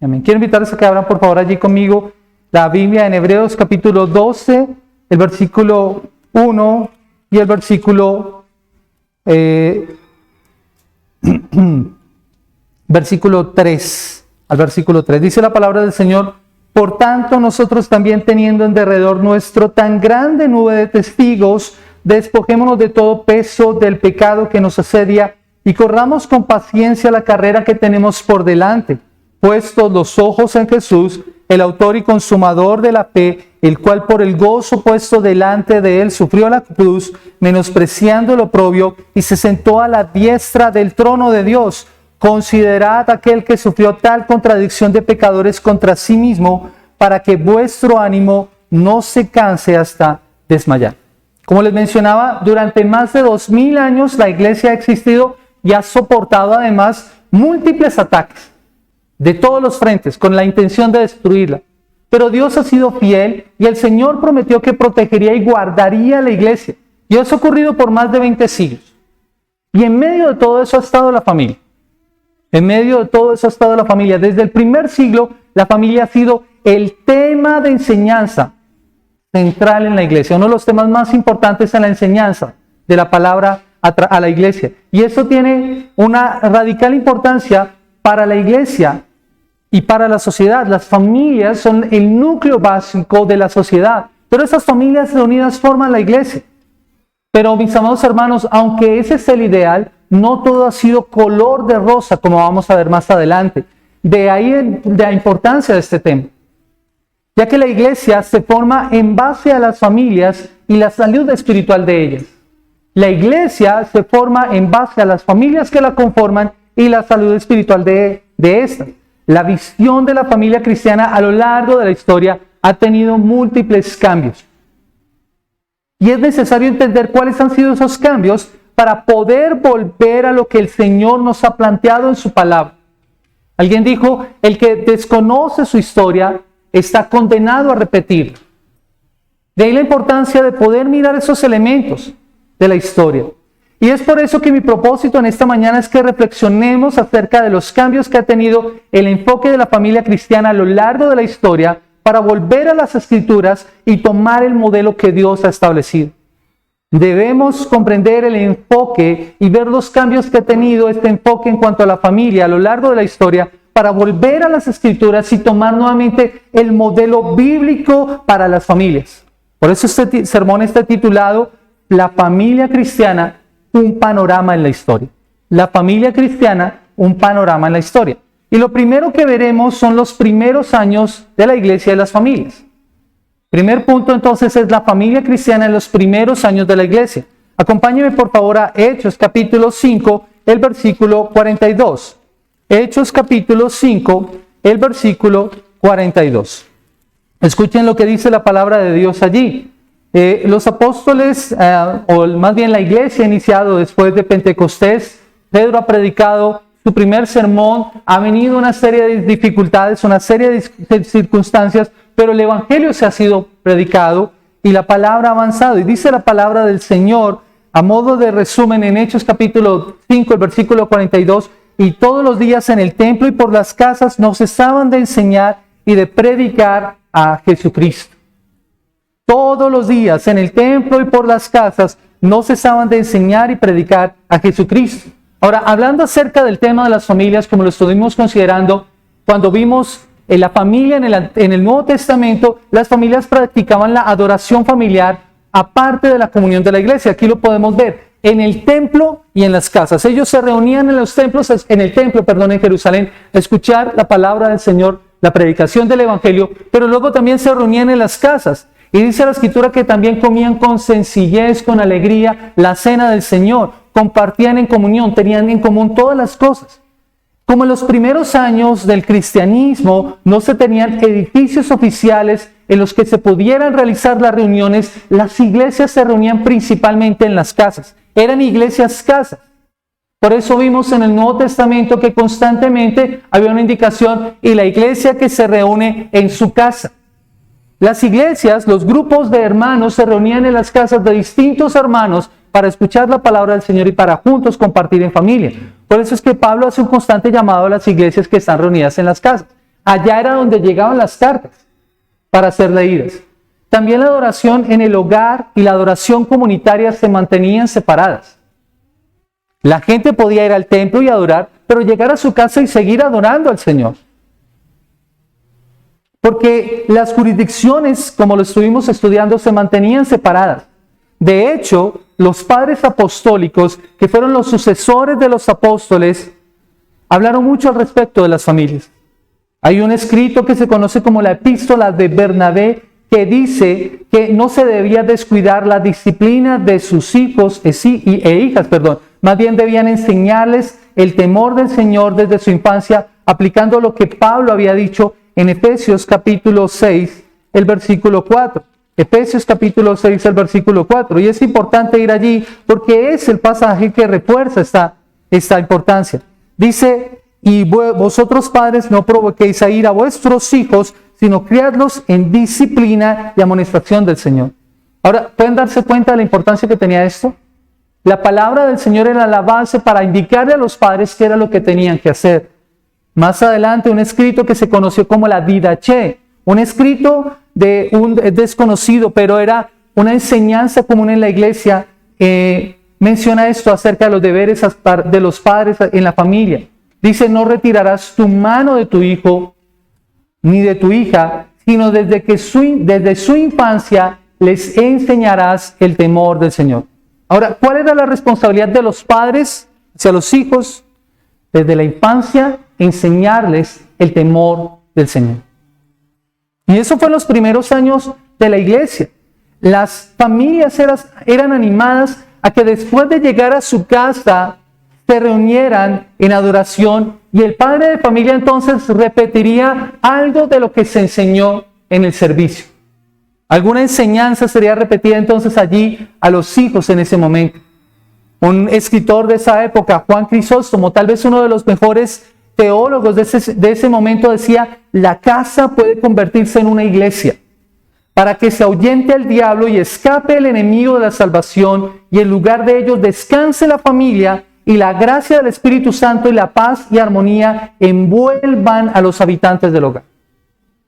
Amén. Quiero invitarles a que abran por favor allí conmigo la Biblia en Hebreos capítulo 12, el versículo 1 y el versículo versículo 3 al versículo 3. Dice la palabra del Señor: por tanto, nosotros también, teniendo en derredor nuestro tan grande nube de testigos, despojémonos de todo peso del pecado que nos asedia y corramos con paciencia la carrera que tenemos por delante, puestos los ojos en Jesús, el autor y consumador de la fe, el cual por el gozo puesto delante de él sufrió la cruz, menospreciando el oprobio, y se sentó a la diestra del trono de Dios. Considerad aquel que sufrió tal contradicción de pecadores contra sí mismo, para que vuestro ánimo no se canse hasta desmayar. Como les mencionaba, durante más de 2000 años la iglesia ha existido y ha soportado además múltiples ataques de todos los frentes con la intención de destruirla. Pero Dios ha sido fiel y el Señor prometió que protegería y guardaría la iglesia. Y eso ha ocurrido por más de 20 siglos. Y en medio de todo eso ha estado la familia. En medio de todo eso ha estado la familia. Desde el primer siglo, la familia ha sido el tema de enseñanza central en la iglesia. Uno de los temas más importantes en la enseñanza de la palabra a la iglesia. Y eso tiene una radical importancia para la iglesia y para la sociedad. Las familias son el núcleo básico de la sociedad. Pero esas familias reunidas forman la iglesia. Pero mis amados hermanos, aunque ese es el ideal, no todo ha sido color de rosa, como vamos a ver más adelante. De ahí la importancia de este tema. Ya que la iglesia se forma en base a las familias y la salud espiritual de ellas. La iglesia se forma en base a las familias que la conforman y la salud espiritual de estas. La visión de la familia cristiana a lo largo de la historia ha tenido múltiples cambios. Y es necesario entender cuáles han sido esos cambios para poder volver a lo que el Señor nos ha planteado en su palabra. Alguien dijo: el que desconoce su historia está condenado a repetirla. De ahí la importancia de poder mirar esos elementos de la historia. Y es por eso que mi propósito en esta mañana es que reflexionemos acerca de los cambios que ha tenido el enfoque de la familia cristiana a lo largo de la historia, para volver a las Escrituras y tomar el modelo que Dios ha establecido. Debemos comprender el enfoque y ver los cambios que ha tenido este enfoque en cuanto a la familia a lo largo de la historia, para volver a las Escrituras y tomar nuevamente el modelo bíblico para las familias. Por eso este sermón está titulado La familia cristiana, un panorama en la historia. La familia cristiana, un panorama en la historia. Y lo primero que veremos son los primeros años de la iglesia y las familias. Primer punto entonces es la familia cristiana en los primeros años de la iglesia. Acompáñenme por favor a Hechos capítulo 5, el versículo 42. Hechos capítulo 5, el versículo 42. Escuchen lo que dice la palabra de Dios allí. Los apóstoles, o más bien la iglesia ha iniciado después de Pentecostés. Pedro ha predicado su primer sermón, ha venido una serie de dificultades, una serie de circunstancias, pero el evangelio se ha sido predicado y la palabra ha avanzado. Y dice la palabra del Señor, a modo de resumen, en Hechos capítulo 5, el versículo 42, y todos los días en el templo y por las casas no cesaban de enseñar y de predicar a Jesucristo. Todos los días en el templo y por las casas no cesaban de enseñar y predicar a Jesucristo. Ahora, hablando acerca del tema de las familias, como lo estuvimos considerando, cuando vimos la familia en el Nuevo Testamento, las familias practicaban la adoración familiar aparte de la comunión de la iglesia. Aquí lo podemos ver en el templo y en las casas. Ellos se reunían en los templos, en Jerusalén, a escuchar la palabra del Señor, la predicación del evangelio, pero luego también se reunían en las casas. Y dice la Escritura que también comían con sencillez, con alegría, la cena del Señor. Compartían en comunión, tenían en común todas las cosas. Como en los primeros años del cristianismo no se tenían edificios oficiales en los que se pudieran realizar las reuniones, las iglesias se reunían principalmente en las casas. Eran iglesias casas. Por eso vimos en el Nuevo Testamento que constantemente había una indicación: y la iglesia que se reúne en su casa. Las iglesias, los grupos de hermanos se reunían en las casas de distintos hermanos para escuchar la palabra del Señor y para juntos compartir en familia. Por eso es que Pablo hace un constante llamado a las iglesias que están reunidas en las casas. Allá era donde llegaban las cartas para ser leídas. También la adoración en el hogar y la adoración comunitaria se mantenían separadas. La gente podía ir al templo y adorar, pero llegar a su casa y seguir adorando al Señor. Porque las jurisdicciones, como lo estuvimos estudiando, se mantenían separadas. De hecho, los padres apostólicos, que fueron los sucesores de los apóstoles, hablaron mucho al respecto de las familias. Hay un escrito que se conoce como la Epístola de Bernabé, que dice que no se debía descuidar la disciplina de sus hijos e hijas, más bien debían enseñarles el temor del Señor desde su infancia, aplicando lo que Pablo había dicho en Efesios capítulo 6, el versículo 4. Efesios capítulo 6, el versículo 4. Y es importante ir allí porque es el pasaje que refuerza esta importancia. Dice, y vosotros padres no provoquéis a ir a vuestros hijos, sino criadlos en disciplina y amonestación del Señor. Ahora, ¿pueden darse cuenta de la importancia que tenía esto? La palabra del Señor era la base para indicarle a los padres qué era lo que tenían que hacer. Más adelante, un escrito que se conoció como la Didache, un escrito de un desconocido, pero era una enseñanza común en la iglesia, menciona esto acerca de los deberes de los padres en la familia. Dice, no retirarás tu mano de tu hijo ni de tu hija, sino desde su infancia les enseñarás el temor del Señor. Ahora, ¿cuál era la responsabilidad de los padres hacia los hijos? Desde la infancia, enseñarles el temor del Señor. Y eso fue en los primeros años de la iglesia. Las familias eran animadas a que después de llegar a su casa se reunieran en adoración, y el padre de familia entonces repetiría algo de lo que se enseñó en el servicio. Alguna enseñanza sería repetida entonces allí a los hijos en ese momento. Un escritor de esa época, Juan Crisóstomo, tal vez uno de los mejores teólogos de ese momento, decía, la casa puede convertirse en una iglesia para que se ahuyente el diablo y escape el enemigo de la salvación, y en lugar de ello descanse la familia, y la gracia del Espíritu Santo y la paz y armonía envuelvan a los habitantes del hogar.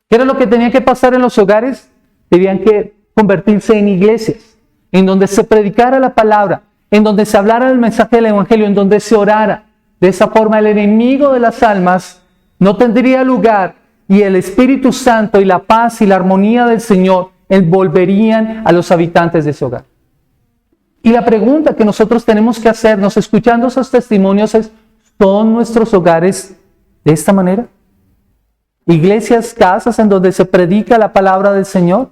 ¿Qué era lo que tenía que pasar en los hogares? Tenían que convertirse en iglesias, en donde se predicara la palabra, en donde se hablara el mensaje del Evangelio, en donde se orara. De esa forma el enemigo de las almas no tendría lugar, y el Espíritu Santo y la paz y la armonía del Señor envolverían a los habitantes de ese hogar. Y la pregunta que nosotros tenemos que hacernos escuchando esos testimonios es, ¿son nuestros hogares de esta manera? ¿Iglesias, casas en donde se predica la palabra del Señor?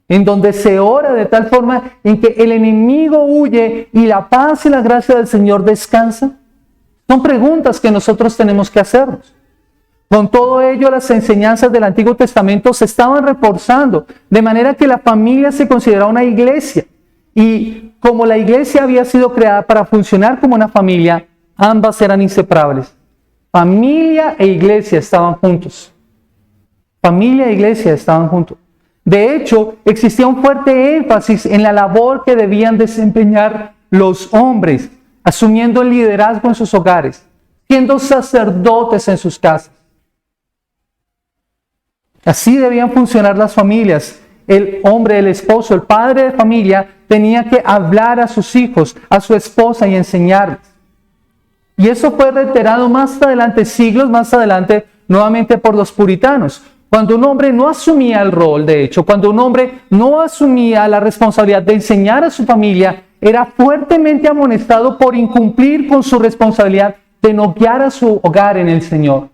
¿En donde se ora de tal forma en que el enemigo huye y la paz y la gracia del Señor descansan? Son preguntas que nosotros tenemos que hacernos. Con todo ello, las enseñanzas del Antiguo Testamento se estaban reforzando, de manera que la familia se consideraba una iglesia. Y como la iglesia había sido creada para funcionar como una familia, ambas eran inseparables. Familia e iglesia estaban juntos. Familia e iglesia estaban juntos. De hecho, existía un fuerte énfasis en la labor que debían desempeñar los hombres, asumiendo el liderazgo en sus hogares, siendo sacerdotes en sus casas. Así debían funcionar las familias. El hombre, el esposo, el padre de familia tenía que hablar a sus hijos, a su esposa, y enseñarles. Y eso fue reiterado más adelante, siglos más adelante, nuevamente por los puritanos. Cuando un hombre no asumía el rol, de hecho, cuando un hombre no asumía la responsabilidad de enseñar a su familia, era fuertemente amonestado por incumplir con su responsabilidad de no guiar a su hogar en el Señor.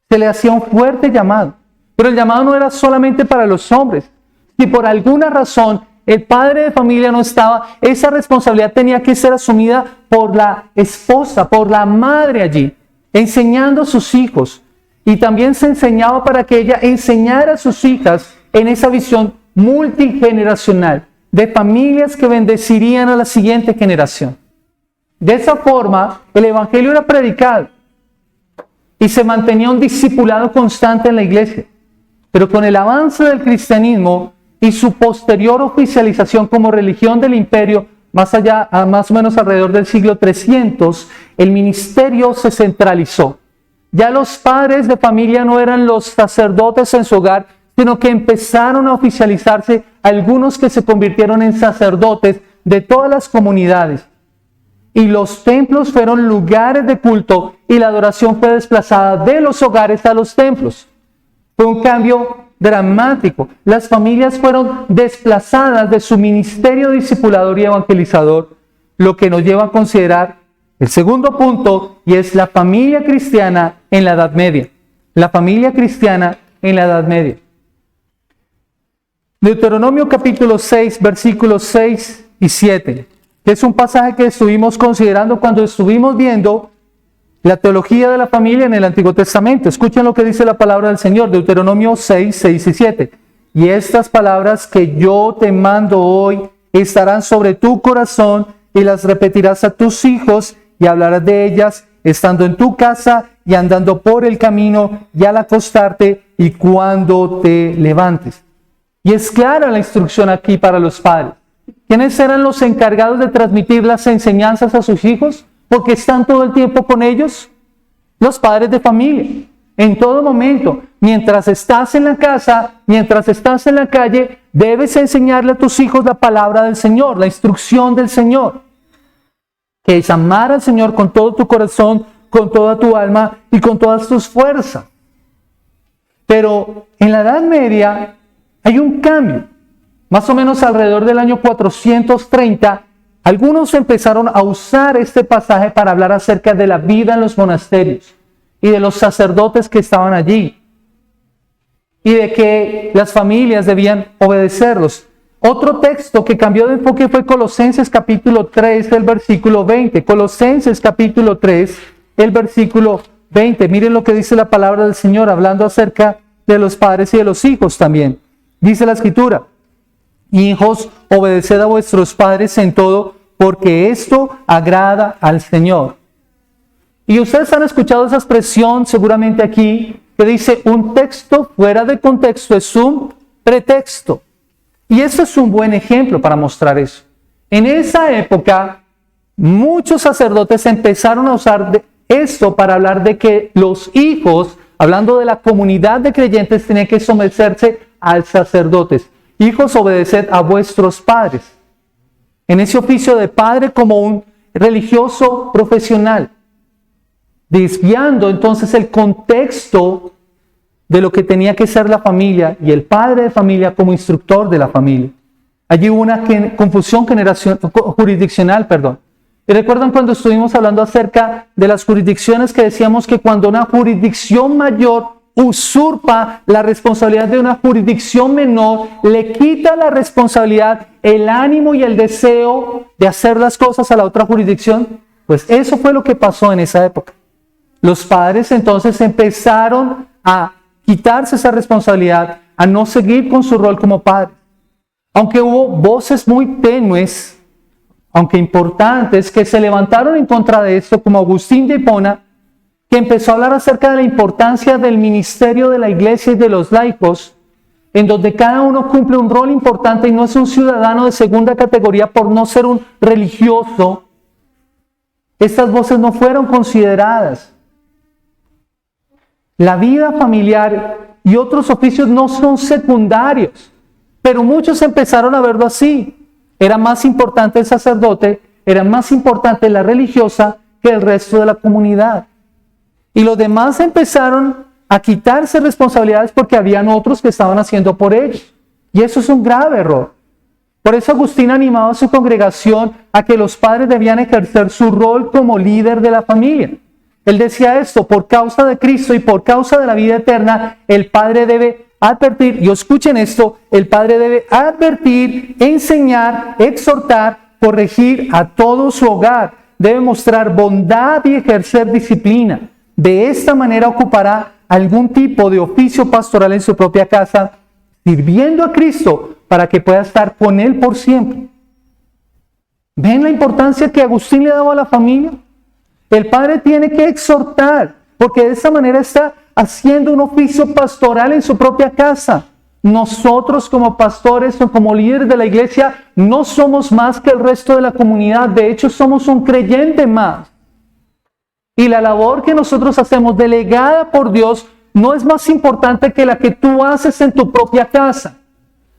Se le hacía un fuerte llamado. Pero el llamado no era solamente para los hombres. Si por alguna razón el padre de familia no estaba, esa responsabilidad tenía que ser asumida por la esposa, por la madre allí, enseñando a sus hijos. Y también se enseñaba para que ella enseñara a sus hijas en esa visión multigeneracional de familias que bendecirían a la siguiente generación. De esa forma, el Evangelio era predicado y se mantenía un discipulado constante en la iglesia. Pero con el avance del cristianismo y su posterior oficialización como religión del imperio, más o menos alrededor del siglo 300, el ministerio se centralizó. Ya los padres de familia no eran los sacerdotes en su hogar, sino que empezaron a oficializarse algunos que se convirtieron en sacerdotes de todas las comunidades. Y los templos fueron lugares de culto y la adoración fue desplazada de los hogares a los templos. Fue un cambio dramático. Las familias fueron desplazadas de su ministerio discipulador y evangelizador, lo que nos lleva a considerar el segundo punto, y es la familia cristiana en la Edad Media. La familia cristiana en la Edad Media. Deuteronomio capítulo 6, versículos 6 y 7, que es un pasaje que estuvimos considerando cuando estuvimos viendo la teología de la familia en el Antiguo Testamento. Escuchen lo que dice la palabra del Señor, Deuteronomio 6, 6 y 7. Y estas palabras que yo te mando hoy estarán sobre tu corazón y las repetirás a tus hijos y hablarás de ellas estando en tu casa y andando por el camino y al acostarte y cuando te levantes. Y es clara la instrucción aquí para los padres. ¿Quiénes eran los encargados de transmitir las enseñanzas a sus hijos? Porque están todo el tiempo con ellos. Los padres de familia. En todo momento, mientras estás en la casa, mientras estás en la calle, debes enseñarle a tus hijos la palabra del Señor, la instrucción del Señor. Que es amar al Señor con todo tu corazón, con toda tu alma y con todas tus fuerzas. Pero en la Edad Media hay un cambio. Más o menos alrededor del año 430, algunos empezaron a usar este pasaje para hablar acerca de la vida en los monasterios y de los sacerdotes que estaban allí y de que las familias debían obedecerlos. Otro texto que cambió de enfoque fue Colosenses capítulo 3, el versículo 20. Colosenses capítulo 3, el versículo 20. Miren lo que dice la palabra del Señor, hablando acerca de los padres y de los hijos también. Dice la Escritura: hijos, obedeced a vuestros padres en todo, porque esto agrada al Señor. Y ustedes han escuchado esa expresión seguramente aquí, que dice: un texto fuera de contexto es un pretexto. Y eso es un buen ejemplo para mostrar eso. En esa época, muchos sacerdotes empezaron a usar esto para hablar de que los hijos, hablando de la comunidad de creyentes, tenían que someterse al sacerdotes. Hijos, obedeced a vuestros padres. En ese oficio de padre como un religioso profesional. Desviando entonces el contexto de lo que tenía que ser la familia y el padre de familia como instructor de la familia. Allí hubo una confusión jurisdiccional. Y recuerdan cuando estuvimos hablando acerca de las jurisdicciones que decíamos que cuando una jurisdicción mayor usurpa la responsabilidad de una jurisdicción menor, le quita la responsabilidad, el ánimo y el deseo de hacer las cosas a la otra jurisdicción. Pues eso fue lo que pasó en esa época. Los padres entonces empezaron a quitarse esa responsabilidad, a no seguir con su rol como padre. Aunque hubo voces muy tenues, aunque importantes, que se levantaron en contra de esto, como Agustín de Hipona, que empezó a hablar acerca de la importancia del ministerio de la iglesia y de los laicos, en donde cada uno cumple un rol importante y no es un ciudadano de segunda categoría por no ser un religioso. Estas voces no fueron consideradas. La vida familiar y otros oficios no son secundarios, pero muchos empezaron a verlo así. Era más importante el sacerdote, era más importante la religiosa que el resto de la comunidad. Y los demás empezaron a quitarse responsabilidades porque habían otros que estaban haciendo por ellos. Y eso es un grave error. Por eso Agustín animaba a su congregación a que los padres debían ejercer su rol como líder de la familia. Él decía esto: por causa de Cristo y por causa de la vida eterna, el padre debe advertir, y escuchen esto, el padre debe advertir, enseñar, exhortar, corregir a todo su hogar. Debe mostrar bondad y ejercer disciplina. De esta manera ocupará algún tipo de oficio pastoral en su propia casa, sirviendo a Cristo para que pueda estar con Él por siempre. ¿Ven la importancia que Agustín le daba a la familia? El padre tiene que exhortar, porque de esa manera está haciendo un oficio pastoral en su propia casa. Nosotros como pastores o como líderes de la iglesia no somos más que el resto de la comunidad. De hecho, somos un creyente más. Y la labor que nosotros hacemos, delegada por Dios, no es más importante que la que tú haces en tu propia casa.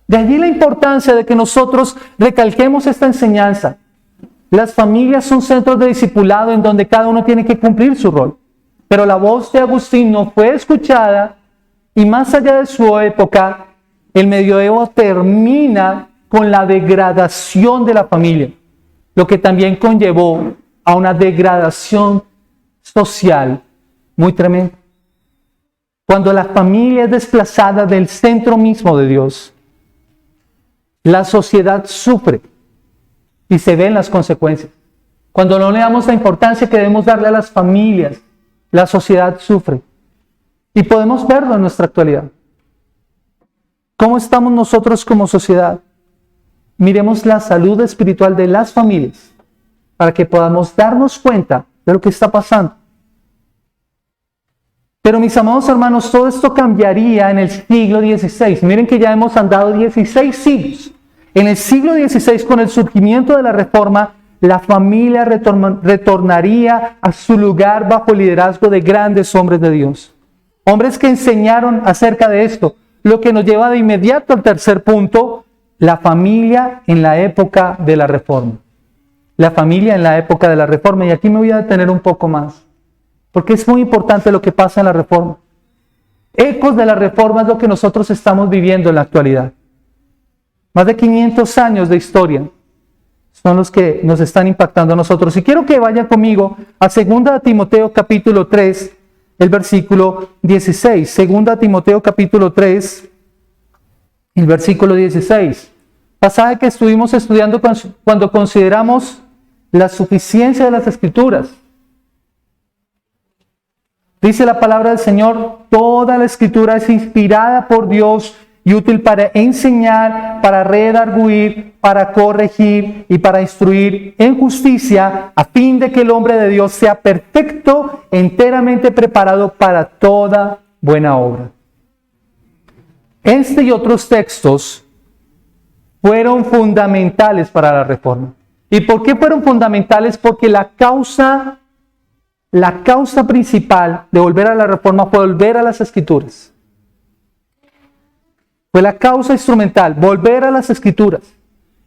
De allí la importancia de que nosotros recalquemos esta enseñanza. Las familias son centros de discipulado en donde cada uno tiene que cumplir su rol. Pero la voz de Agustín no fue escuchada y más allá de su época, el medioevo termina con la degradación de la familia, lo que también conllevó a una degradación social muy tremenda. Cuando la familia es desplazada del centro mismo de Dios, la sociedad sufre y se ven las consecuencias. Cuando no le damos la importancia que debemos darle a las familias, la sociedad sufre. Y podemos verlo en nuestra actualidad. ¿Cómo estamos nosotros como sociedad? Miremos la salud espiritual de las familias para que podamos darnos cuenta de lo que está pasando. Pero mis amados hermanos, todo esto cambiaría en el siglo XVI. Miren que ya hemos andado 16 siglos. En el siglo XVI, con el surgimiento de la Reforma, la familia retornaría a su lugar bajo el liderazgo de grandes hombres de Dios. Hombres que enseñaron acerca de esto, lo que nos lleva de inmediato al tercer punto, la familia en la época de la Reforma. La familia en la época de la Reforma. Y aquí me voy a detener un poco más, porque es muy importante lo que pasa en la Reforma. Ecos de la Reforma es lo que nosotros estamos viviendo en la actualidad. Más de 500 años de historia son los que nos están impactando a nosotros. Y quiero que vayan conmigo a 2 Timoteo capítulo 3, el versículo 16. 2 Timoteo capítulo 3, el versículo 16. Pasaje que estuvimos estudiando cuando consideramos la suficiencia de las Escrituras. Dice la palabra del Señor: toda la Escritura es inspirada por Dios y útil para enseñar, para redarguir, para corregir y para instruir en justicia, a fin de que el hombre de Dios sea perfecto, enteramente preparado para toda buena obra. Este y otros textos fueron fundamentales para la Reforma. ¿Y por qué fueron fundamentales? Porque la causa principal de volver a la Reforma fue volver a las Escrituras. Fue la causa instrumental, volver a las Escrituras.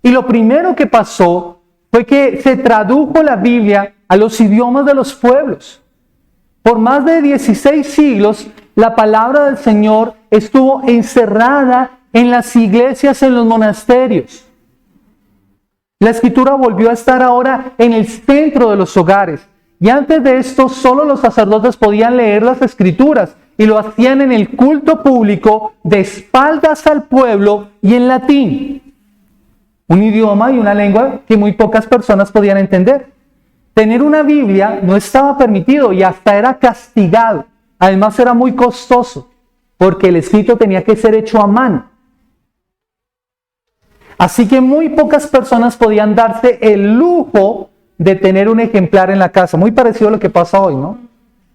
Y lo primero que pasó fue que se tradujo la Biblia a los idiomas de los pueblos. Por más de 16 siglos, la palabra del Señor estuvo encerrada en las iglesias, en los monasterios. La Escritura volvió a estar ahora en el centro de los hogares. Y antes de esto, solo los sacerdotes podían leer las Escrituras. Y lo hacían en el culto público, de espaldas al pueblo y en latín. Un idioma y una lengua que muy pocas personas podían entender. Tener una Biblia no estaba permitido y hasta era castigado. Además era muy costoso, porque el escrito tenía que ser hecho a mano. Así que muy pocas personas podían darse el lujo de tener un ejemplar en la casa. Muy parecido a lo que pasa hoy, ¿no?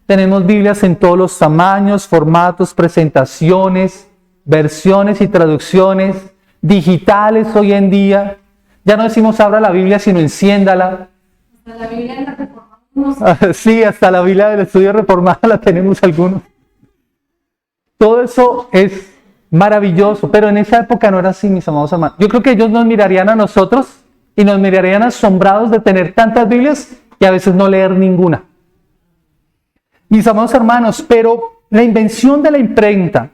Tenemos Biblias en todos los tamaños, formatos, presentaciones, versiones y traducciones digitales hoy en día. Ya no decimos abra la Biblia, sino enciéndala. Hasta la Biblia de la Reforma. Sí, hasta la Biblia del Estudio Reformada la tenemos algunos. Todo eso es maravilloso, pero en esa época no era así, mis amados hermanos. Yo creo que ellos nos mirarían a nosotros y nos mirarían asombrados de tener tantas Biblias y a veces no leer ninguna. Mis amados hermanos, pero la invención de la imprenta,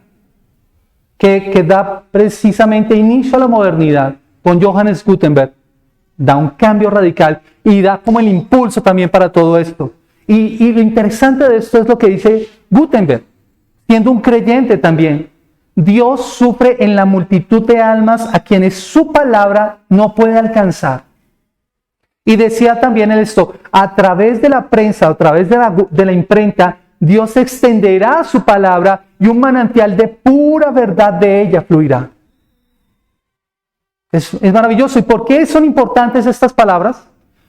que da precisamente inicio a la modernidad, con Johannes Gutenberg, da un cambio radical y da como el impulso también para todo esto. Y lo interesante de esto es lo que dice Gutenberg, siendo un creyente también. Dios sufre en la multitud de almas a quienes su palabra no puede alcanzar. Y decía también él esto: a través de la prensa, a través de la imprenta, Dios extenderá su palabra y un manantial de pura verdad de ella fluirá. Es maravilloso. ¿Y por qué son importantes estas palabras?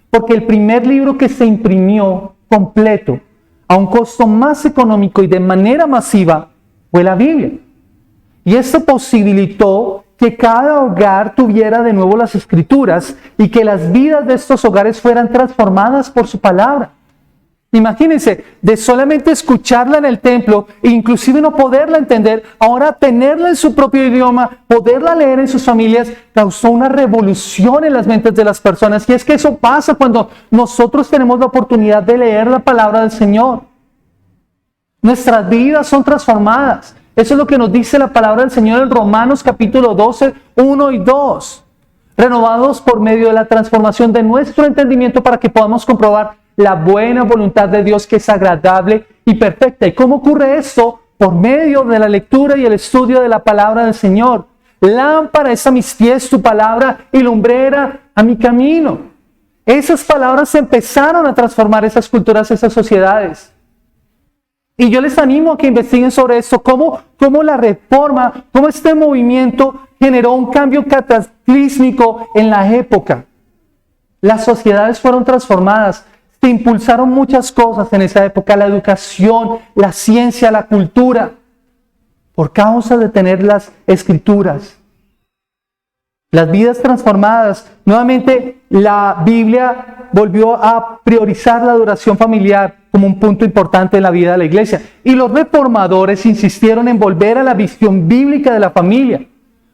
Porque el primer libro que se imprimió completo, a un costo más económico y de manera masiva, fue la Biblia. Y esto posibilitó que cada hogar tuviera de nuevo las Escrituras y que las vidas de estos hogares fueran transformadas por su palabra. Imagínense, de solamente escucharla en el templo, e inclusive no poderla entender, ahora tenerla en su propio idioma, poderla leer en sus familias, causó una revolución en las mentes de las personas. Y es que eso pasa cuando nosotros tenemos la oportunidad de leer la palabra del Señor. Nuestras vidas son transformadas. Eso es lo que nos dice la palabra del Señor en Romanos capítulo 12, 1 y 2. Renovados por medio de la transformación de nuestro entendimiento para que podamos comprobar la buena voluntad de Dios, que es agradable y perfecta. ¿Y cómo ocurre esto? Por medio de la lectura y el estudio de la palabra del Señor. Lámpara es a mis pies tu palabra y lumbrera a mi camino. Esas palabras empezaron a transformar esas culturas, esas sociedades. Y yo les animo a que investiguen sobre esto, cómo la reforma, cómo este movimiento generó un cambio cataclísmico en la época. Las sociedades fueron transformadas. Se impulsaron muchas cosas en esa época, la educación, la ciencia, la cultura, por causa de tener las escrituras. Las vidas transformadas. Nuevamente, la Biblia volvió a priorizar la adoración familiar como un punto importante en la vida de la iglesia. Y los reformadores insistieron en volver a la visión bíblica de la familia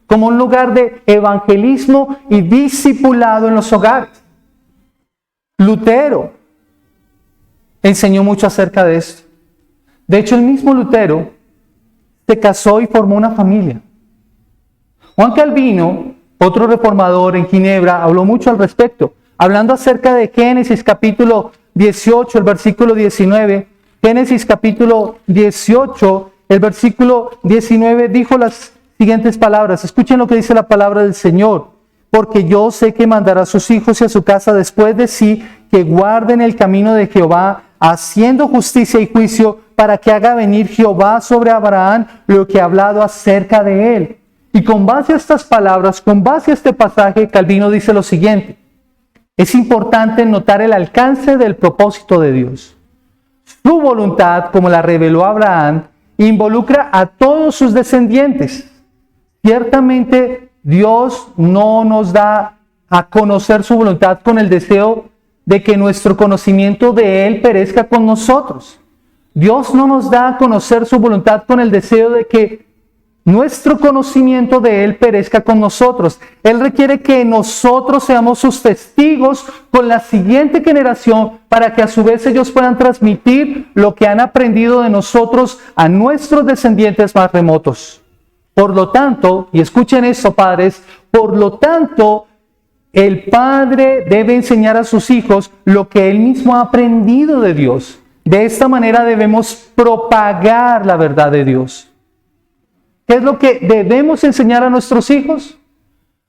como un lugar de evangelismo y discipulado en los hogares. Lutero enseñó mucho acerca de esto. De hecho, el mismo Lutero se casó y formó una familia. Juan Calvino, otro reformador en Ginebra, habló mucho al respecto, hablando acerca de Génesis capítulo 18, el versículo 19. Génesis capítulo 18, el versículo 19, dijo las siguientes palabras. Escuchen lo que dice la palabra del Señor. Porque yo sé que mandará a sus hijos y a su casa después de sí, que guarden el camino de Jehová, haciendo justicia y juicio, para que haga venir Jehová sobre Abraham lo que ha hablado acerca de él. Y con base a estas palabras, con base a este pasaje, Calvino dice lo siguiente: es importante notar el alcance del propósito de Dios. Su voluntad, como la reveló Abraham, involucra a todos sus descendientes. Ciertamente, Dios no nos da a conocer su voluntad con el deseo de que nuestro conocimiento de Él perezca con nosotros. Dios no nos da a conocer su voluntad con el deseo de que nuestro conocimiento de Él perezca con nosotros. Él requiere que nosotros seamos sus testigos con la siguiente generación, para que a su vez ellos puedan transmitir lo que han aprendido de nosotros a nuestros descendientes más remotos. Por lo tanto, y escuchen esto, padres, por lo tanto, el padre debe enseñar a sus hijos lo que él mismo ha aprendido de Dios. De esta manera debemos propagar la verdad de Dios. ¿Qué es lo que debemos enseñar a nuestros hijos?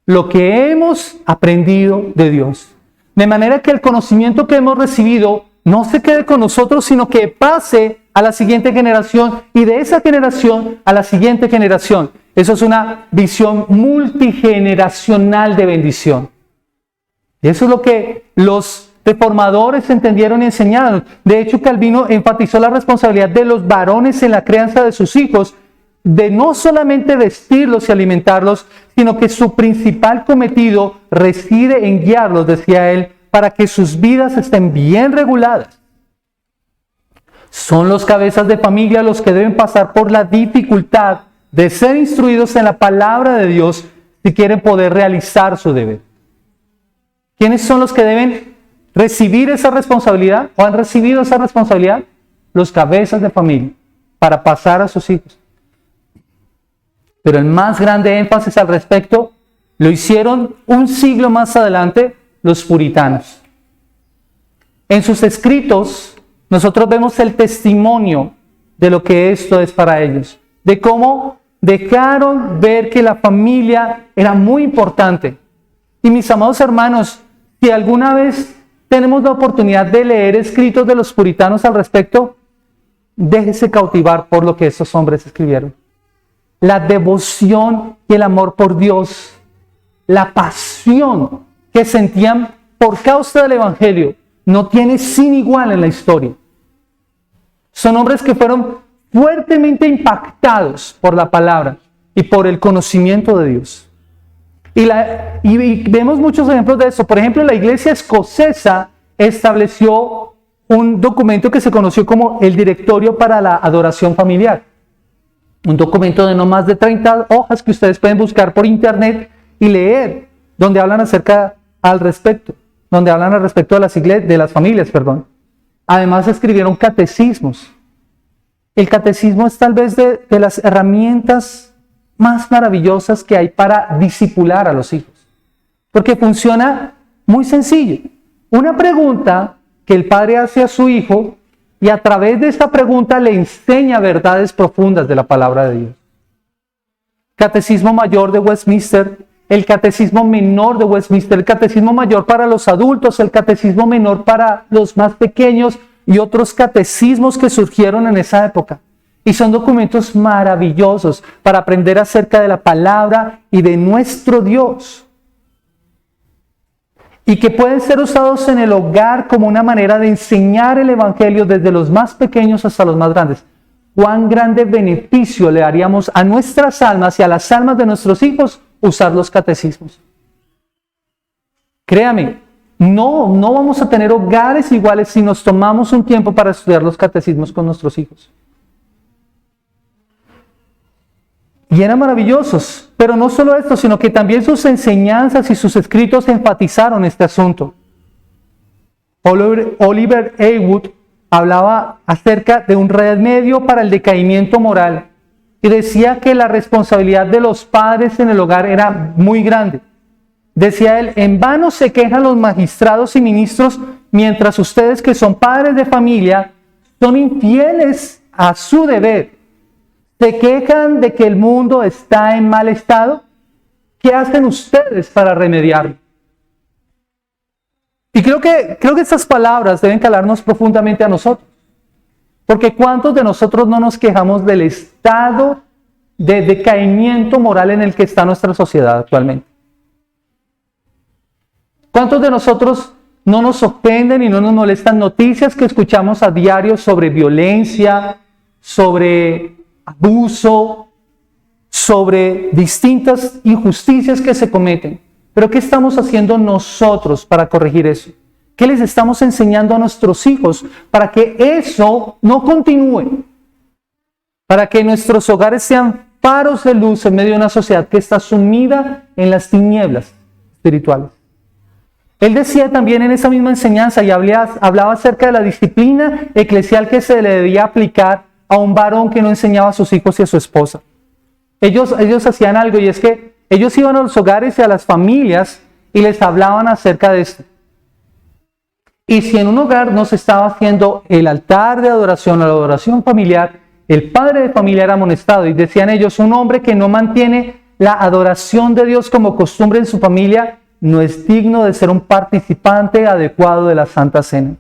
Lo que hemos aprendido de Dios. De manera que el conocimiento que hemos recibido no se quede con nosotros, sino que pase a la siguiente generación y de esa generación a la siguiente generación. Eso es una visión multigeneracional de bendición. Y eso es lo que los reformadores entendieron y enseñaron. De hecho, Calvino enfatizó la responsabilidad de los varones en la crianza de sus hijos, de no solamente vestirlos y alimentarlos, sino que su principal cometido reside en guiarlos, decía él, para que sus vidas estén bien reguladas. Son los cabezas de familia los que deben pasar por la dificultad de ser instruidos en la palabra de Dios si quieren poder realizar su deber. ¿Quiénes son los que deben recibir esa responsabilidad o han recibido esa responsabilidad? Los cabezas de familia, para pasar a sus hijos. Pero el más grande énfasis al respecto lo hicieron un siglo más adelante los puritanos. En sus escritos nosotros vemos el testimonio de lo que esto es para ellos, de cómo dejaron ver que la familia era muy importante. Y mis amados hermanos, si alguna vez tenemos la oportunidad de leer escritos de los puritanos al respecto, déjese cautivar por lo que estos hombres escribieron. La devoción y el amor por Dios, la pasión que sentían por causa del Evangelio, no tiene sin igual en la historia. Son hombres que fueron fuertemente impactados por la palabra y por el conocimiento de Dios. Y vemos muchos ejemplos de eso. Por ejemplo, la iglesia escocesa estableció un documento que se conoció como el Directorio para la Adoración Familiar. Un documento de no más de 30 hojas que ustedes pueden buscar por internet y leer, donde hablan al respecto de las familias, perdón. Además escribieron catecismos. El catecismo es tal vez de las herramientas más maravillosas que hay para discipular a los hijos. Porque funciona muy sencillo. Una pregunta que el padre hace a su hijo y a través de esta pregunta le enseña verdades profundas de la palabra de Dios. Catecismo Mayor de Westminster, el Catecismo Menor de Westminster, el Catecismo Mayor para los adultos, el Catecismo Menor para los más pequeños y otros catecismos que surgieron en esa época. Y son documentos maravillosos para aprender acerca de la palabra y de nuestro Dios. Y que pueden ser usados en el hogar como una manera de enseñar el Evangelio desde los más pequeños hasta los más grandes. ¿Cuán grande beneficio le haríamos a nuestras almas y a las almas de nuestros hijos usar los catecismos? Créame, no vamos a tener hogares iguales si nos tomamos un tiempo para estudiar los catecismos con nuestros hijos. Y eran maravillosos, pero no solo esto, sino que también sus enseñanzas y sus escritos enfatizaron este asunto. Oliver Heywood hablaba acerca de un remedio para el decaimiento moral y decía que la responsabilidad de los padres en el hogar era muy grande. Decía él, en vano se quejan los magistrados y ministros mientras ustedes que son padres de familia son infieles a su deber. ¿Se quejan de que el mundo está en mal estado? ¿Qué hacen ustedes para remediarlo? Y creo que estas palabras deben calarnos profundamente a nosotros. Porque ¿cuántos de nosotros no nos quejamos del estado de decaimiento moral en el que está nuestra sociedad actualmente? ¿Cuántos de nosotros no nos ofenden y no nos molestan noticias que escuchamos a diario sobre violencia, sobre abuso, sobre distintas injusticias que se cometen? Pero ¿qué estamos haciendo nosotros para corregir eso? ¿Qué les estamos enseñando a nuestros hijos para que eso no continúe? Para que nuestros hogares sean faros de luz en medio de una sociedad que está sumida en las tinieblas espirituales. Él decía también en esa misma enseñanza y hablaba acerca de la disciplina eclesial que se le debía aplicar a un varón que no enseñaba a sus hijos y a su esposa. Ellos hacían algo, y es que ellos iban a los hogares y a las familias y les hablaban acerca de esto. Y si en un hogar no se estaba haciendo el altar de adoración o la adoración familiar, el padre de familia era amonestado. Y decían ellos, un hombre que no mantiene la adoración de Dios como costumbre en su familia no es digno de ser un participante adecuado de la Santa Cena.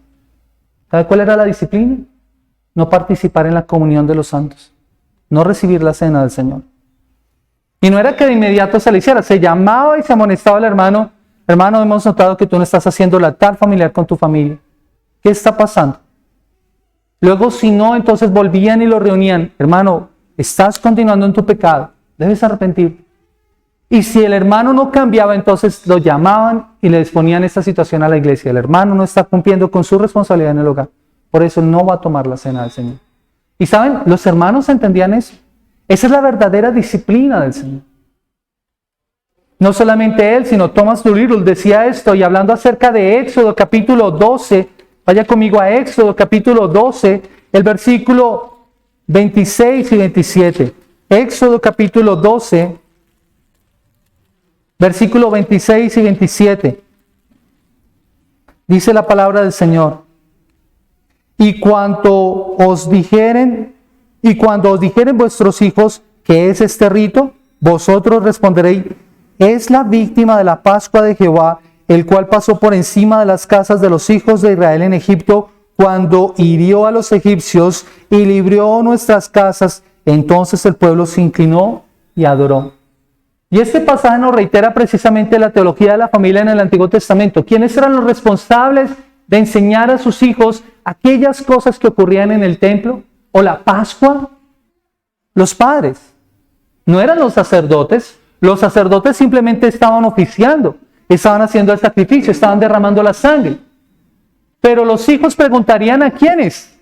¿Sabe cuál era la disciplina? No participar en la comunión de los santos, no recibir la cena del Señor. Y no era que de inmediato se le hiciera, se llamaba y se amonestaba al hermano. Hermano, hemos notado que tú no estás haciendo el altar familiar con tu familia. ¿Qué está pasando? Luego, si no, entonces volvían y lo reunían. Hermano, estás continuando en tu pecado, debes arrepentirte. Y si el hermano no cambiaba, entonces lo llamaban y le exponían esta situación a la iglesia. El hermano no está cumpliendo con su responsabilidad en el hogar. Por eso no va a tomar la cena del Señor. Y saben, los hermanos entendían eso. Esa es la verdadera disciplina del Señor. No solamente él, sino Thomas Doolittle decía esto, y hablando acerca de Éxodo capítulo 12, vaya conmigo a Éxodo capítulo 12, el versículo 26 y 27. Éxodo capítulo 12, versículo 26 y 27. Dice la palabra del Señor. Y cuando os dijeren vuestros hijos, ¿qué es este rito? Vosotros responderéis, es la víctima de la Pascua de Jehová, el cual pasó por encima de las casas de los hijos de Israel en Egipto, cuando hirió a los egipcios y libró nuestras casas. Entonces el pueblo se inclinó y adoró. Y este pasaje nos reitera precisamente la teología de la familia en el Antiguo Testamento. ¿Quiénes eran los responsables de enseñar a sus hijos aquellas cosas que ocurrían en el templo o la Pascua? Los padres. No eran los sacerdotes. Los sacerdotes simplemente estaban oficiando, estaban haciendo el sacrificio, estaban derramando la sangre. Pero los hijos preguntarían ¿a quiénes?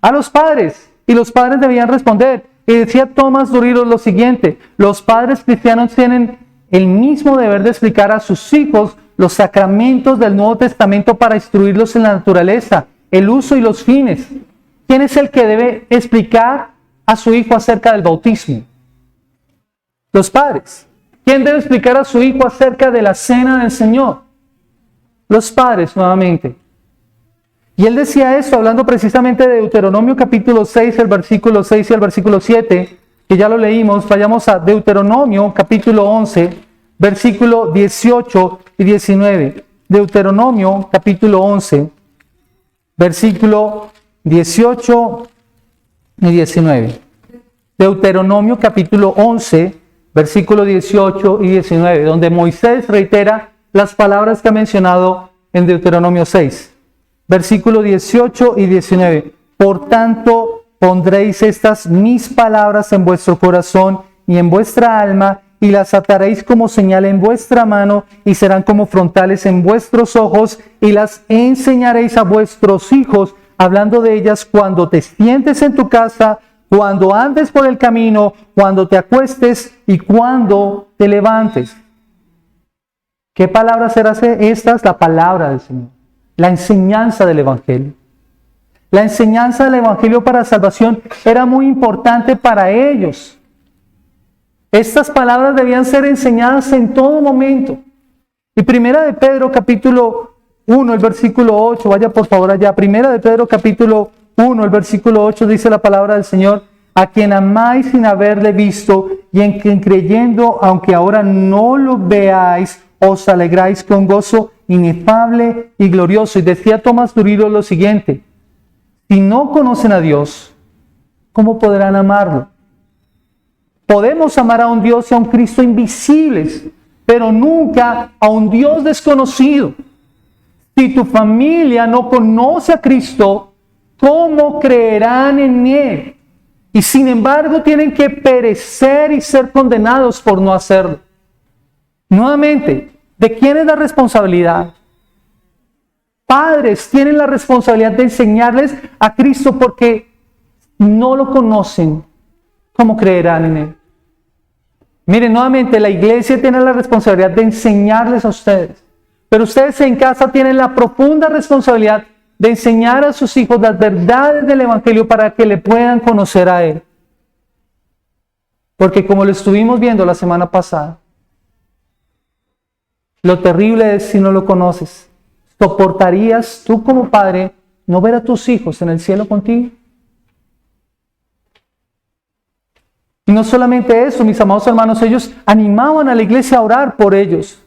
A los padres. Y los padres debían responder. Y decía Thomas Duriro lo siguiente: los padres cristianos tienen el mismo deber de explicar a sus hijos los sacramentos del Nuevo Testamento para instruirlos en la naturaleza, el uso y los fines. ¿Quién es el que debe explicar a su hijo acerca del bautismo? Los padres. ¿Quién debe explicar a su hijo acerca de la cena del Señor? Los padres, nuevamente. Y él decía esto hablando precisamente de Deuteronomio capítulo 6, el versículo 6 y el versículo 7, que ya lo leímos. Vayamos a Deuteronomio capítulo 11, versículo 18 y 19. Deuteronomio capítulo 11, versículo 18 y 19. Deuteronomio capítulo 11, versículo 18 y 19, donde Moisés reitera las palabras que ha mencionado en Deuteronomio 6. Versículo 18 y 19. Por tanto, pondréis estas mis palabras en vuestro corazón y en vuestra alma, y las ataréis como señal en vuestra mano, y serán como frontales en vuestros ojos, y las enseñaréis a vuestros hijos, hablando de ellas cuando te sientes en tu casa, cuando andes por el camino, cuando te acuestes y cuando te levantes. ¿Qué palabras eran estas? La palabra del Señor. La enseñanza del Evangelio. La enseñanza del Evangelio para salvación era muy importante para ellos. Estas palabras debían ser enseñadas en todo momento. Y Primera de Pedro capítulo 1, el versículo 8, vaya por favor allá. Primera de Pedro capítulo 1, el versículo 8 dice la palabra del Señor: a quien amáis sin haberle visto, y en quien creyendo, aunque ahora no lo veáis, os alegráis con gozo inefable y glorioso. Y decía Tomás Duriro lo siguiente: si no conocen a Dios, ¿cómo podrán amarlo? Podemos amar a un Dios y a un Cristo invisibles, pero nunca a un Dios desconocido. Si tu familia no conoce a Cristo, ¿cómo creerán en Él? Y sin embargo tienen que perecer y ser condenados por no hacerlo. Nuevamente, ¿de quién es la responsabilidad? Padres tienen la responsabilidad de enseñarles a Cristo, porque no lo conocen. ¿Cómo creerán en Él? Miren, nuevamente, la iglesia tiene la responsabilidad de enseñarles a ustedes. Pero ustedes en casa tienen la profunda responsabilidad de enseñar a sus hijos las verdades del Evangelio para que le puedan conocer a Él. Porque como lo estuvimos viendo la semana pasada, lo terrible es si no lo conoces. ¿Soportarías tú como padre no ver a tus hijos en el cielo contigo? Y no solamente eso, mis amados hermanos, ellos animaban a la iglesia a orar por ellos.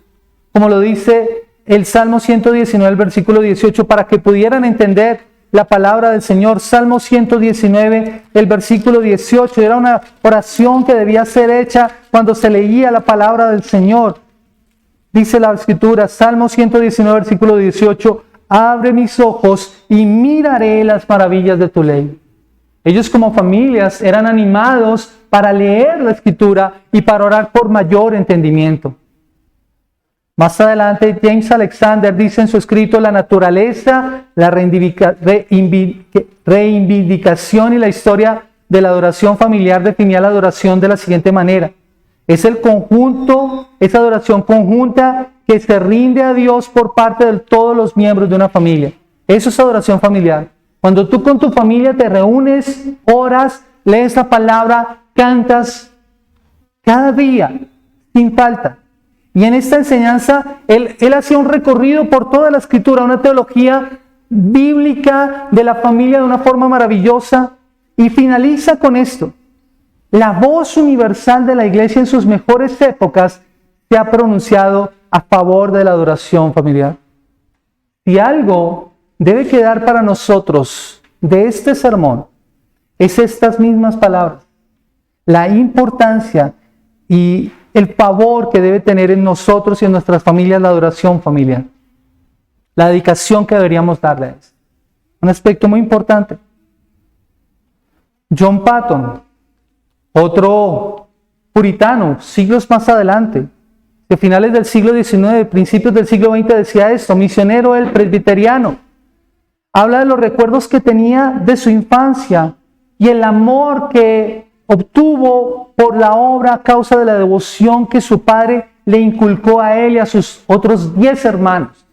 Como lo dice el Salmo 119, el versículo 18, para que pudieran entender la palabra del Señor. Salmo 119, el versículo 18, era una oración que debía ser hecha cuando se leía la palabra del Señor. Dice la Escritura, Salmo 119, versículo 18, abre mis ojos y miraré las maravillas de tu ley. Ellos como familias eran animados para leer la Escritura y para orar por mayor entendimiento. Más adelante, James Alexander dice en su escrito: la naturaleza, la reivindicación y la historia de la adoración familiar definía la adoración de la siguiente manera: es el conjunto, esa adoración conjunta que se rinde a Dios por parte de todos los miembros de una familia. Eso es adoración familiar. Cuando tú con tu familia te reúnes, oras, lees la palabra, cantas cada día, sin falta. Y en esta enseñanza, él hacía un recorrido por toda la Escritura, una teología bíblica de la familia de una forma maravillosa, y finaliza con esto: la voz universal de la iglesia en sus mejores épocas se ha pronunciado a favor de la adoración familiar. Si algo debe quedar para nosotros de este sermón, es estas mismas palabras: la importancia y el favor que debe tener en nosotros y en nuestras familias la adoración familiar. La dedicación que deberíamos darle a eso. Un aspecto muy importante. John Patton, otro puritano, siglos más adelante, de finales del siglo XIX, principios del siglo XX, decía esto: misionero el presbiteriano. habla de los recuerdos que tenía de su infancia y el amor que obtuvo por la obra a causa de la devoción que su padre le inculcó a él y a sus otros 10 hermanos.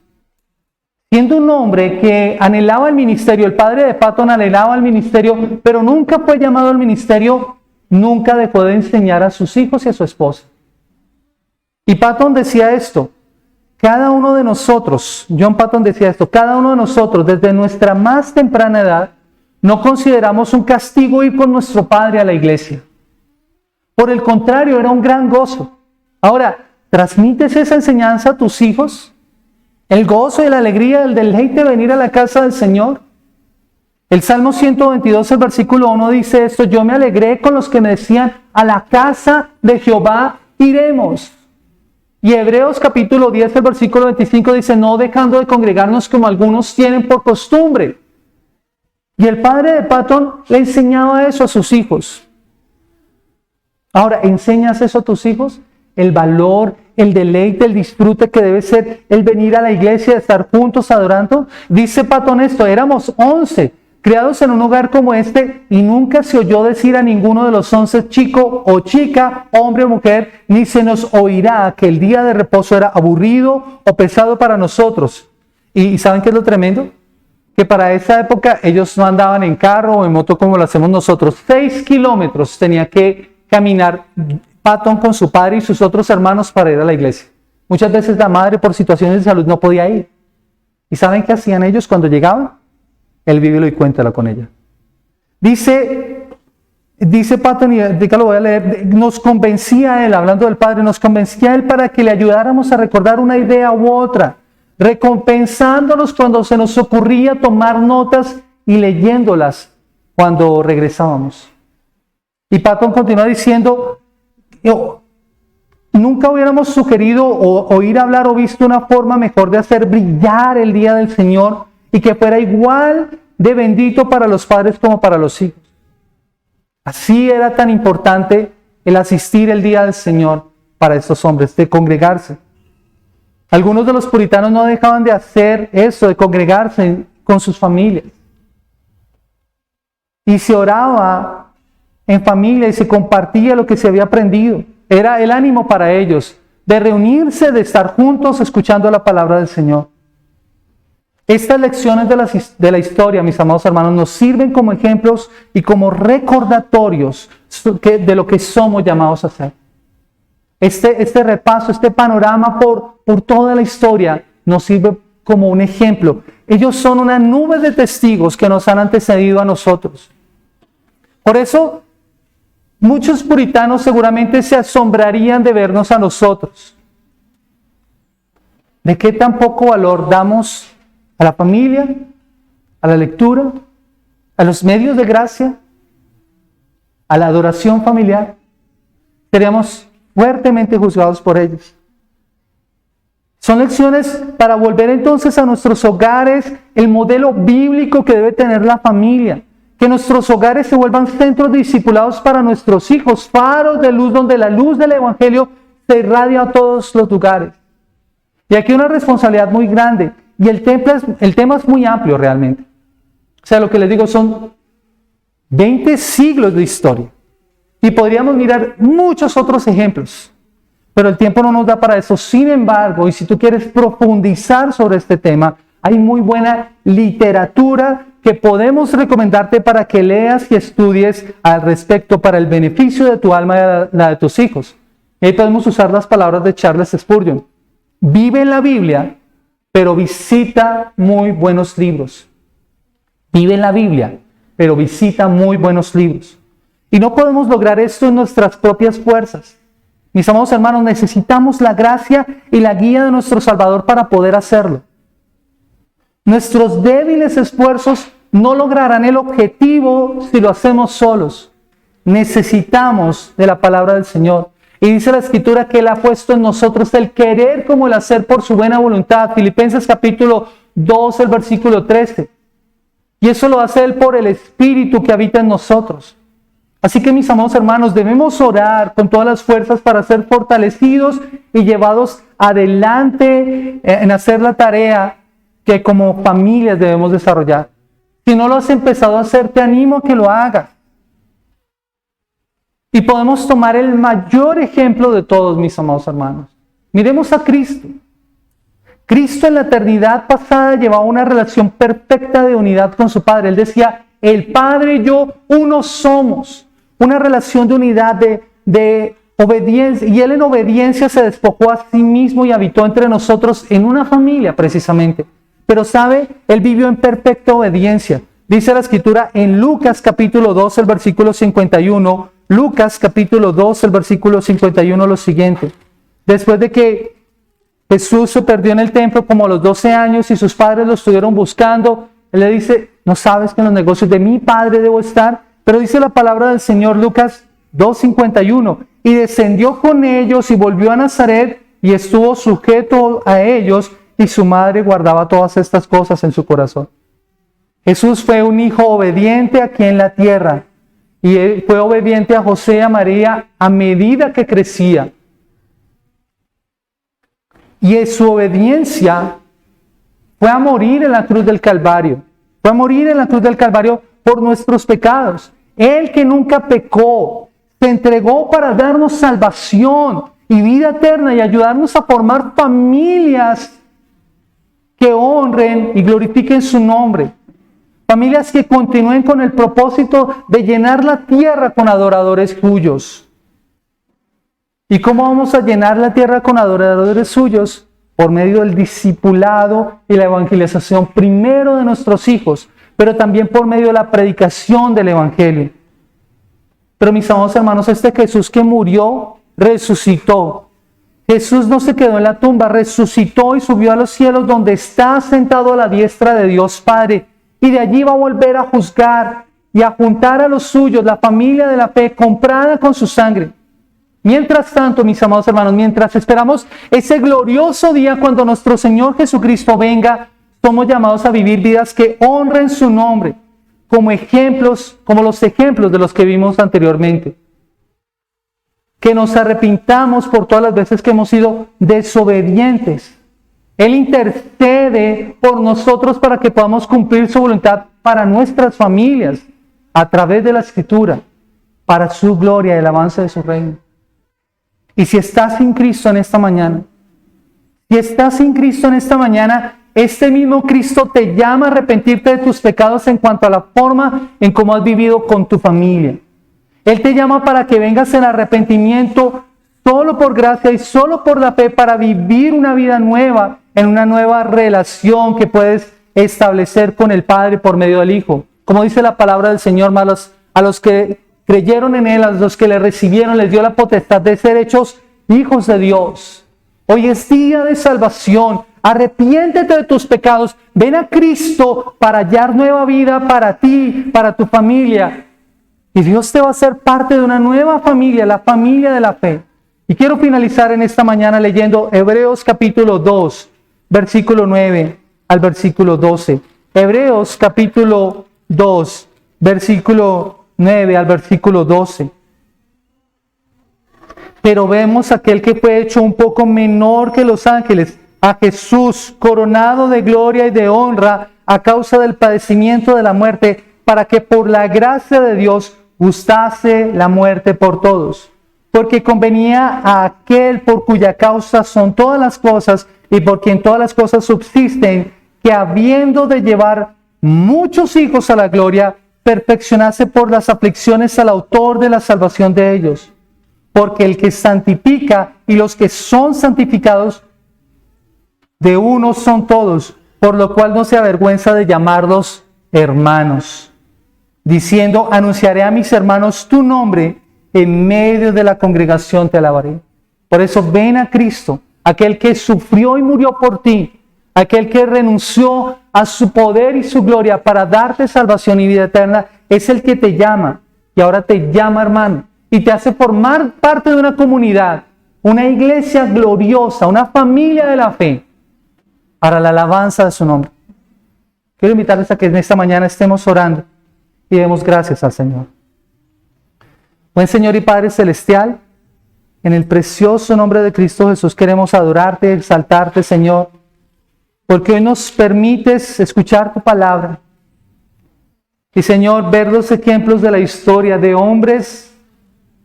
Siendo un hombre que anhelaba el ministerio, el padre de Patton anhelaba el ministerio, pero nunca fue llamado al ministerio, nunca dejó de enseñar a sus hijos y a su esposa. Y Patton decía esto: cada uno de nosotros, John Patton decía esto, cada uno de nosotros desde nuestra más temprana edad no consideramos un castigo ir con nuestro padre a la iglesia. Por el contrario, era un gran gozo. Ahora, ¿transmites esa enseñanza a tus hijos? El gozo y la alegría, el deleite de venir a la casa del Señor. El Salmo 122, el versículo 1 dice esto: yo me alegré con los que me decían, a la casa de Jehová iremos. Y Hebreos capítulo 10, el versículo 25 dice: no dejando de congregarnos como algunos tienen por costumbre. Y el padre de Patton le enseñaba eso a sus hijos. Ahora, ¿enseñas eso a tus hijos? El valor, el deleite, el disfrute que debe ser el venir a la iglesia, estar juntos adorando. Dice Patton esto: éramos 11, criados en un hogar como este, y nunca se oyó decir a ninguno de los 11 chico o chica, hombre o mujer, ni se nos oirá que el día de reposo era aburrido o pesado para nosotros. ¿Y saben qué es lo tremendo? Que para esa época ellos no andaban en carro o en moto como lo hacemos nosotros. 6 kilómetros tenía que caminar Patton con su padre y sus otros hermanos para ir a la iglesia. Muchas veces la madre por situaciones de salud no podía ir. ¿Y saben qué hacían ellos cuando llegaban? Él vívelo y cuéntala con ella. Dice Patton, y lo voy a leer, nos convencía él, hablando del padre, nos convencía él para que le ayudáramos a recordar una idea u otra, recompensándonos cuando se nos ocurría tomar notas y leyéndolas cuando regresábamos. Y Patton continúa diciendo: nunca hubiéramos sugerido o oír hablar o visto una forma mejor de hacer brillar el día del Señor y que fuera igual de bendito para los padres como para los hijos. Así era tan importante el asistir el día del Señor para estos hombres, de congregarse. Algunos de los puritanos no dejaban de hacer eso, de congregarse con sus familias. Y se oraba en familia y se compartía lo que se había aprendido. Era el ánimo para ellos de reunirse, de estar juntos escuchando la palabra del Señor. Estas lecciones de la historia, mis amados hermanos, nos sirven como ejemplos y como recordatorios de lo que somos llamados a hacer. Este repaso, este panorama por toda la historia nos sirve como un ejemplo. Ellos son una nube de testigos que nos han antecedido a nosotros. Por eso, muchos puritanos seguramente se asombrarían de vernos a nosotros. ¿De qué tan poco valor damos a la familia, a la lectura, a los medios de gracia, a la adoración familiar? Seríamos fuertemente juzgados por ellos. Son lecciones para volver entonces a nuestros hogares el modelo bíblico que debe tener la familia. Que nuestros hogares se vuelvan centros discipulados para nuestros hijos, faros de luz donde la luz del Evangelio se irradia a todos los lugares. Y aquí hay una responsabilidad muy grande. Y el tema es muy amplio realmente. O sea, lo que les digo son 20 siglos de historia. Y podríamos mirar muchos otros ejemplos. Pero el tiempo no nos da para eso. Sin embargo, y si tú quieres profundizar sobre este tema, hay muy buena literatura que podemos recomendarte para que leas y estudies al respecto para el beneficio de tu alma y la de tus hijos. Y ahí podemos usar las palabras de Charles Spurgeon. Vive en la Biblia, pero visita muy buenos libros. Vive en la Biblia, pero visita muy buenos libros. Y no podemos lograr esto en nuestras propias fuerzas. Mis amados hermanos, necesitamos la gracia y la guía de nuestro Salvador para poder hacerlo. Nuestros débiles esfuerzos no lograrán el objetivo si lo hacemos solos. Necesitamos de la palabra del Señor. Y dice la Escritura que Él ha puesto en nosotros el querer como el hacer por su buena voluntad. Filipenses capítulo 2, el versículo 13. Y eso lo hace Él por el Espíritu que habita en nosotros. Así que, mis amados hermanos, debemos orar con todas las fuerzas para ser fortalecidos y llevados adelante en hacer la tarea que como familias debemos desarrollar. Si no lo has empezado a hacer, te animo a que lo hagas. Y podemos tomar el mayor ejemplo de todos, mis amados hermanos. Miremos a Cristo. Cristo en la eternidad pasada llevaba una relación perfecta de unidad con su Padre. Él decía, el Padre y yo uno somos. Una relación de unidad, de obediencia. Y Él en obediencia se despojó a sí mismo y habitó entre nosotros en una familia precisamente. Pero ¿sabe? Él vivió en perfecta obediencia. Dice la Escritura en Lucas capítulo 2, el versículo 51. Lucas capítulo 2, el versículo 51, lo siguiente. Después de que Jesús se perdió en el templo como a los 12 años y sus padres lo estuvieron buscando, Él le dice, ¿no sabes que en los negocios de mi Padre debo estar? Pero dice la palabra del Señor, Lucas 2:51, y descendió con ellos y volvió a Nazaret y estuvo sujeto a ellos, y su madre guardaba todas estas cosas en su corazón. Jesús fue un hijo obediente aquí en la tierra, y él fue obediente a José y a María a medida que crecía. Y en su obediencia fue a morir en la cruz del Calvario. Fue a morir en la cruz del Calvario por nuestros pecados. Él que nunca pecó, se entregó para darnos salvación y vida eterna y ayudarnos a formar familias que honren y glorifiquen su nombre. Familias que continúen con el propósito de llenar la tierra con adoradores suyos. ¿Y cómo vamos a llenar la tierra con adoradores suyos? Por medio del discipulado y la evangelización primero de nuestros hijos, pero también por medio de la predicación del evangelio. Pero mis amados hermanos, este Jesús que murió, resucitó. Jesús no se quedó en la tumba, resucitó y subió a los cielos donde está sentado a la diestra de Dios Padre. Y de allí va a volver a juzgar y a juntar a los suyos, la familia de la fe, comprada con su sangre. Mientras tanto, mis amados hermanos, mientras esperamos ese glorioso día cuando nuestro Señor Jesucristo venga, somos llamados a vivir vidas que honren su nombre, como ejemplos, como los ejemplos de los que vimos anteriormente. Que nos arrepintamos por todas las veces que hemos sido desobedientes. Él intercede por nosotros para que podamos cumplir su voluntad para nuestras familias, a través de la Escritura, para su gloria y el avance de su reino. Y si estás sin Cristo en esta mañana, este mismo Cristo te llama a arrepentirte de tus pecados en cuanto a la forma en cómo has vivido con tu familia. Él te llama para que vengas en arrepentimiento solo por gracia y solo por la fe para vivir una vida nueva, en una nueva relación que puedes establecer con el Padre por medio del Hijo. Como dice la palabra del Señor, a los que creyeron en Él, a los que le recibieron, les dio la potestad de ser hechos hijos de Dios. Hoy es día de salvación. Arrepiéntete de tus pecados. Ven a Cristo para hallar nueva vida para ti, para tu familia. Y Dios te va a hacer parte de una nueva familia, la familia de la fe. Y quiero finalizar en esta mañana leyendo Hebreos capítulo 2, versículo 9 al versículo 12. Hebreos capítulo 2, versículo 9 al versículo 12. Pero vemos aquel que fue hecho un poco menor que los ángeles, a Jesús, coronado de gloria y de honra a causa del padecimiento de la muerte, para que por la gracia de Dios gustase la muerte por todos. Porque convenía a aquel por cuya causa son todas las cosas y por quien todas las cosas subsisten, que habiendo de llevar muchos hijos a la gloria, perfeccionase por las aflicciones al autor de la salvación de ellos. Porque el que santifica y los que son santificados de uno son todos, por lo cual no se avergüenza de llamarlos hermanos, diciendo, anunciaré a mis hermanos tu nombre, en medio de la congregación te alabaré. Por eso ven a Cristo, aquel que sufrió y murió por ti, aquel que renunció a su poder y su gloria para darte salvación y vida eterna, es el que te llama, y ahora te llama hermano, y te hace formar parte de una comunidad, una iglesia gloriosa, una familia de la fe, para la alabanza de su nombre. Quiero invitarles a que en esta mañana estemos orando y demos gracias al Señor. Buen Señor y Padre Celestial, en el precioso nombre de Cristo Jesús queremos adorarte, exaltarte, Señor, porque hoy nos permites escuchar tu palabra. Y Señor, ver los ejemplos de la historia de hombres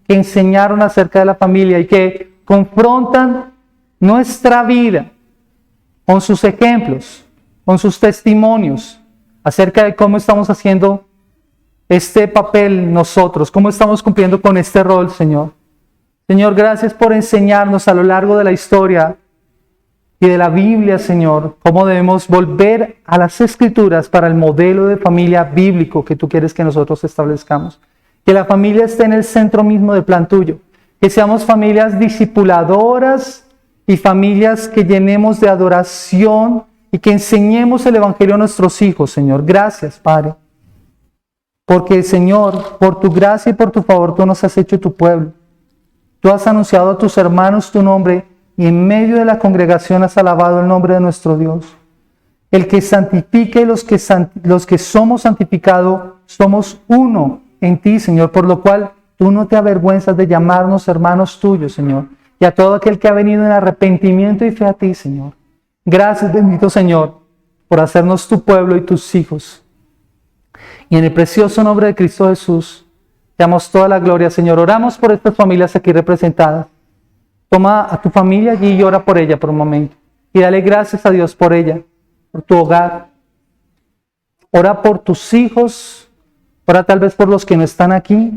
que enseñaron acerca de la familia y que confrontan nuestra vida con sus ejemplos, con sus testimonios acerca de cómo estamos haciendo este papel nosotros, cómo estamos cumpliendo con este rol, Señor. Señor, gracias por enseñarnos a lo largo de la historia y de la Biblia, Señor, cómo debemos volver a las Escrituras para el modelo de familia bíblico que tú quieres que nosotros establezcamos. Que la familia esté en el centro mismo del plan tuyo. Que seamos familias discipuladoras y familias que llenemos de adoración y que enseñemos el Evangelio a nuestros hijos, Señor. Gracias, Padre. Porque, Señor, por tu gracia y por tu favor, tú nos has hecho tu pueblo. Tú has anunciado a tus hermanos tu nombre y en medio de la congregación has alabado el nombre de nuestro Dios. El que santifica y los que somos santificados, somos uno en ti, Señor, por lo cual tú no te avergüenzas de llamarnos hermanos tuyos, Señor, y a todo aquel que ha venido en arrepentimiento y fe a ti, Señor. Gracias, bendito Señor, por hacernos tu pueblo y tus hijos. Y en el precioso nombre de Cristo Jesús, te damos toda la gloria, Señor. Oramos por estas familias aquí representadas. Toma a tu familia allí y ora por ella por un momento. Y dale gracias a Dios por ella, por tu hogar. Ora por tus hijos. Ora tal vez por los que no están aquí.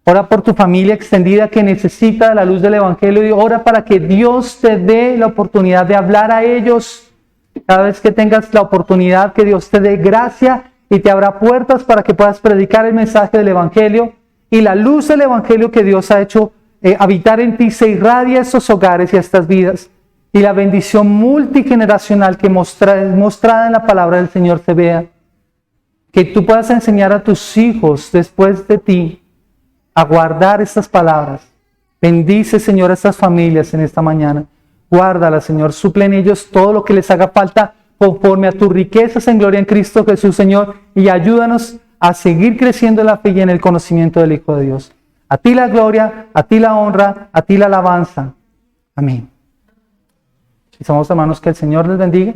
Ora por tu familia extendida que necesita de la luz del Evangelio. Y ora para que Dios te dé la oportunidad de hablar a ellos. Cada vez que tengas la oportunidad, que Dios te dé gracia y te abra puertas para que puedas predicar el mensaje del Evangelio. Y la luz del Evangelio que Dios ha hecho habitar en ti se irradia a estos hogares y a estas vidas. Y la bendición multigeneracional que mostrada en la palabra del Señor se vea. Que tú puedas enseñar a tus hijos después de ti a guardar estas palabras. Bendice, Señor, a estas familias en esta mañana. Guárdalas, Señor. Suple en ellos todo lo que les haga falta conforme a tus riquezas en gloria en Cristo Jesús, Señor. Y ayúdanos a seguir creciendo en la fe y en el conocimiento del Hijo de Dios. A ti la gloria, a ti la honra, a ti la alabanza. Amén. Y somos hermanos, que el Señor les bendiga.